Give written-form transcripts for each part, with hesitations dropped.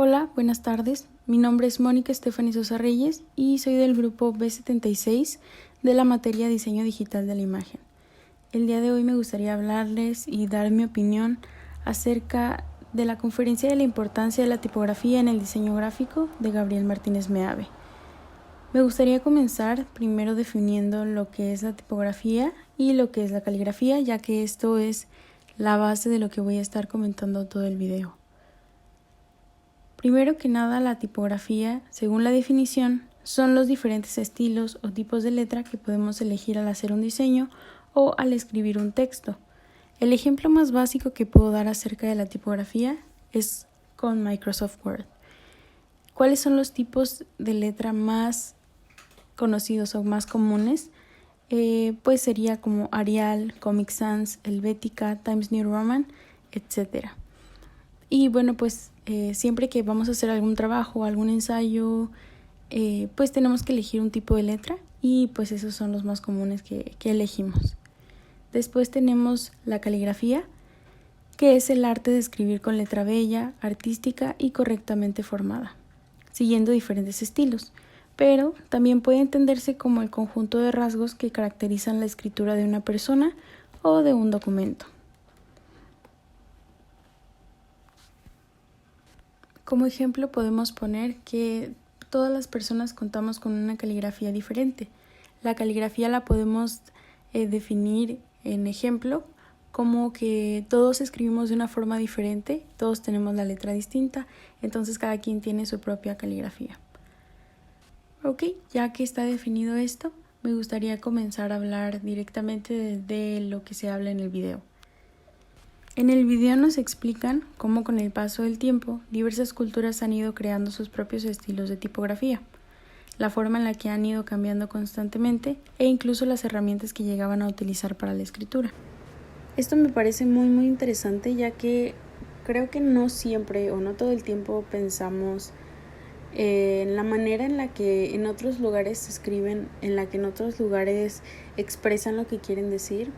Hola, buenas tardes. Mi nombre es Mónica Stephanie Sosa Reyes y soy del grupo B76 de la materia Diseño Digital de la Imagen. El día de hoy me gustaría hablarles y dar mi opinión acerca de la conferencia de la importancia de la tipografía en el diseño gráfico de Gabriel Martínez Meave. Me gustaría comenzar primero definiendo lo que es la tipografía y lo que es la caligrafía, ya que esto es la base de lo que voy a estar comentando todo el video. Primero que nada, la tipografía, según la definición, son los diferentes estilos o tipos de letra que podemos elegir al hacer un diseño o al escribir un texto. El ejemplo más básico que puedo dar acerca de la tipografía es con Microsoft Word. ¿Cuáles son los tipos de letra más conocidos o más comunes? Pues sería como Arial, Comic Sans, Helvetica, Times New Roman, etc. Y bueno, pues siempre que vamos a hacer algún trabajo, algún ensayo, pues tenemos que elegir un tipo de letra y pues esos son los más comunes que elegimos. Después tenemos la caligrafía, que es el arte de escribir con letra bella, artística y correctamente formada, siguiendo diferentes estilos, pero también puede entenderse como el conjunto de rasgos que caracterizan la escritura de una persona o de un documento. Como ejemplo podemos poner que todas las personas contamos con una caligrafía diferente. La caligrafía la podemos definir en ejemplo como que todos escribimos de una forma diferente, todos tenemos la letra distinta, entonces cada quien tiene su propia caligrafía. Ok, ya que está definido esto, me gustaría comenzar a hablar directamente de lo que se habla en el video. En el video nos explican cómo con el paso del tiempo diversas culturas han ido creando sus propios estilos de tipografía, la forma en la que han ido cambiando constantemente e incluso las herramientas que llegaban a utilizar para la escritura. Esto me parece muy interesante, ya que creo que no siempre o no todo el tiempo pensamos en la manera en la que en otros lugares se escriben, en la que en otros lugares expresan lo que quieren decir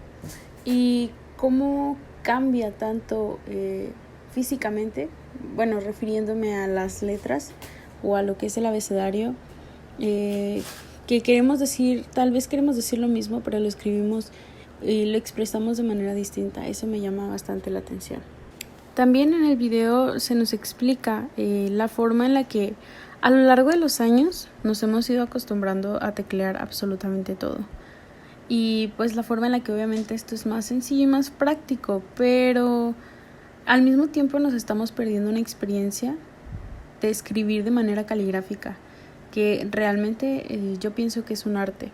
y cómo cambia tanto físicamente, bueno, refiriéndome a las letras o a lo que es el abecedario, que queremos decir, tal vez queremos decir lo mismo, pero lo escribimos y lo expresamos de manera distinta. Eso me llama bastante la atención. También en el video se nos explica la forma en la que a lo largo de los años nos hemos ido acostumbrando a teclear absolutamente todo. Y pues la forma en la que obviamente esto es más sencillo y más práctico, pero al mismo tiempo nos estamos perdiendo una experiencia de escribir de manera caligráfica, que realmente yo pienso que es un arte.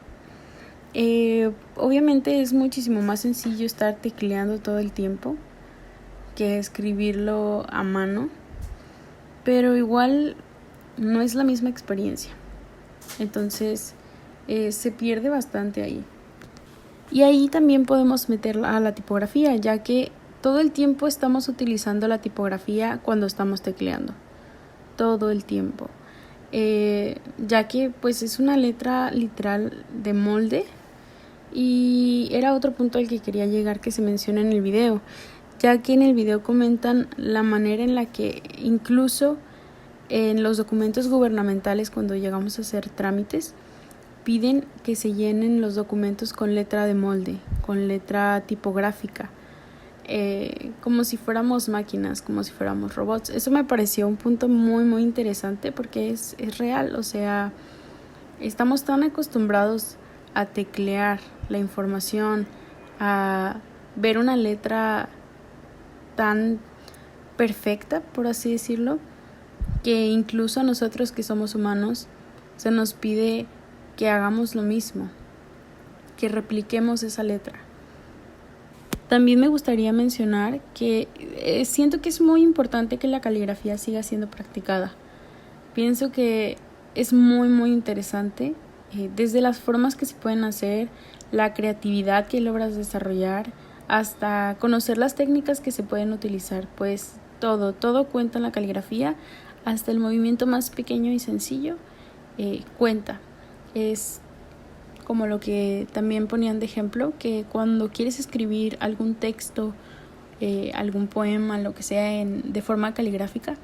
Obviamente es muchísimo más sencillo estar tecleando todo el tiempo que escribirlo a mano, pero igual no es la misma experiencia, entonces se pierde bastante ahí. Y ahí también podemos meter a la tipografía, ya que todo el tiempo estamos utilizando la tipografía cuando estamos tecleando, todo el tiempo, ya que pues es una letra literal de molde. Y era otro punto al que quería llegar que se menciona en el video, ya que en el video comentan la manera en la que incluso en los documentos gubernamentales, cuando llegamos a hacer trámites, piden que se llenen los documentos con letra de molde, con letra tipográfica, como si fuéramos máquinas, como si fuéramos robots. Eso me pareció un punto muy interesante porque es real, o sea, estamos tan acostumbrados a teclear la información, a ver una letra tan perfecta, por así decirlo, que incluso a nosotros que somos humanos se nos pide que hagamos lo mismo, que repliquemos esa letra. También me gustaría mencionar que siento que es muy importante que la caligrafía siga siendo practicada. Pienso que es muy interesante, desde las formas que se pueden hacer, la creatividad que logras desarrollar, hasta conocer las técnicas que se pueden utilizar, pues todo cuenta en la caligrafía, hasta el movimiento más pequeño y sencillo cuenta. Es como lo que también ponían de ejemplo, que cuando quieres escribir algún texto, algún poema, lo que sea de forma caligráfica,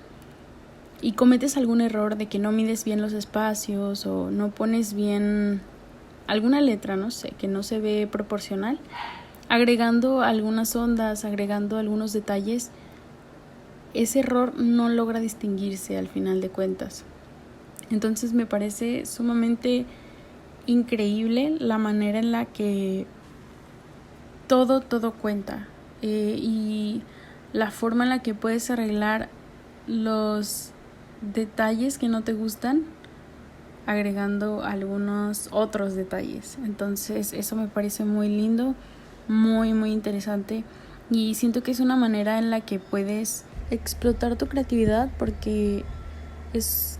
y cometes algún error de que no mides bien los espacios o no pones bien alguna letra, no sé, que no se ve proporcional, agregando algunas ondas, agregando algunos detalles, ese error no logra distinguirse al final de cuentas. Entonces me parece sumamente increíble la manera en la que todo cuenta, y la forma en la que puedes arreglar los detalles que no te gustan agregando algunos otros detalles. Entonces eso me parece muy lindo, muy interesante, y siento que es una manera en la que puedes explotar tu creatividad, porque es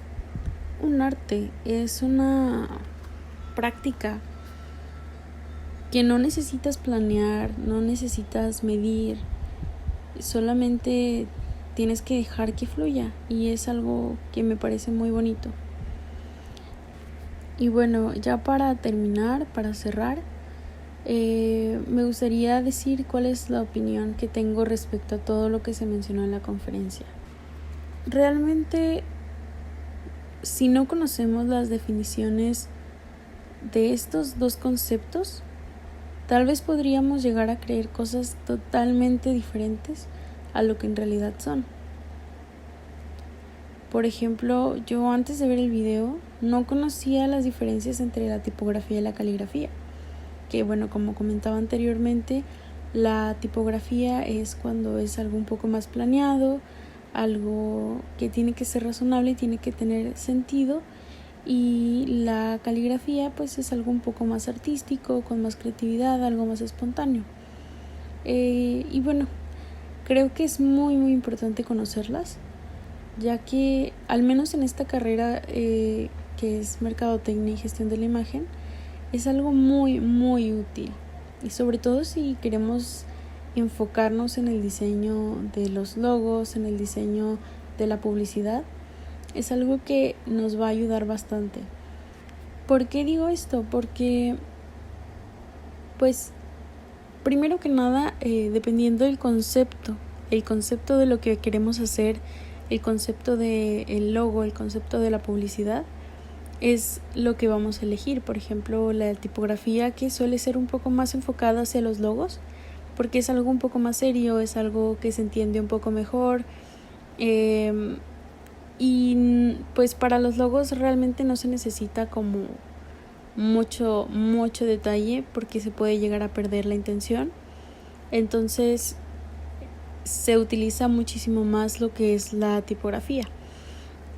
un arte, es una práctica que no necesitas planear, no necesitas medir, solamente tienes que dejar que fluya, y es algo que me parece muy bonito. Y bueno, ya para terminar, para cerrar, me gustaría decir cuál es la opinión que tengo respecto a todo lo que se mencionó en la conferencia. Realmente, si no conocemos las definiciones de estos dos conceptos, tal vez podríamos llegar a creer cosas totalmente diferentes a lo que en realidad son. Por ejemplo, yo antes de ver el video no conocía las diferencias entre la tipografía y la caligrafía. Que bueno, como comentaba anteriormente, la tipografía es cuando es algo un poco más planeado, algo que tiene que ser razonable y tiene que tener sentido, y la caligrafía pues es algo un poco más artístico, con más creatividad, algo más espontáneo. Y bueno, creo que es muy importante conocerlas, ya que al menos en esta carrera que es Mercadotecnia y Gestión de la Imagen, es algo muy útil, y sobre todo si queremos enfocarnos en el diseño de los logos, en el diseño de la publicidad, es algo que nos va a ayudar bastante. ¿Por qué digo esto? Porque pues primero que nada, dependiendo del concepto de lo que queremos hacer, el concepto del logo, el concepto de la publicidad, es lo que vamos a elegir. Por ejemplo, la tipografía, que suele ser un poco más enfocada hacia los logos, porque es algo un poco más serio, es algo que se entiende un poco mejor, y pues para los logos realmente no se necesita como mucho detalle, porque se puede llegar a perder la intención. Entonces se utiliza muchísimo más lo que es la tipografía.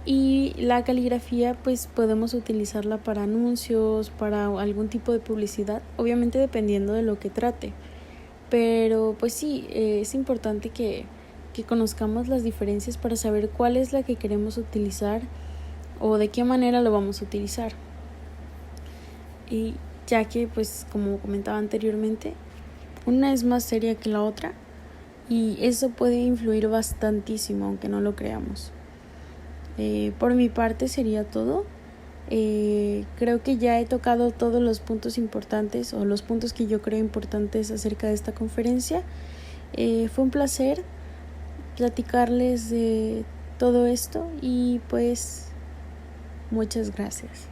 Y la caligrafía pues podemos utilizarla para anuncios, para algún tipo de publicidad, obviamente dependiendo de lo que trate. Pero pues sí, es importante que conozcamos las diferencias para saber cuál es la que queremos utilizar o de qué manera lo vamos a utilizar. Y ya que pues como comentaba anteriormente, una es más seria que la otra, y eso puede influir bastantísimo aunque no lo creamos. Por mi parte sería todo. Creo que ya he tocado todos los puntos importantes, o los puntos que yo creo importantes acerca de esta conferencia. Fue un placer platicarles de todo esto, y pues muchas gracias.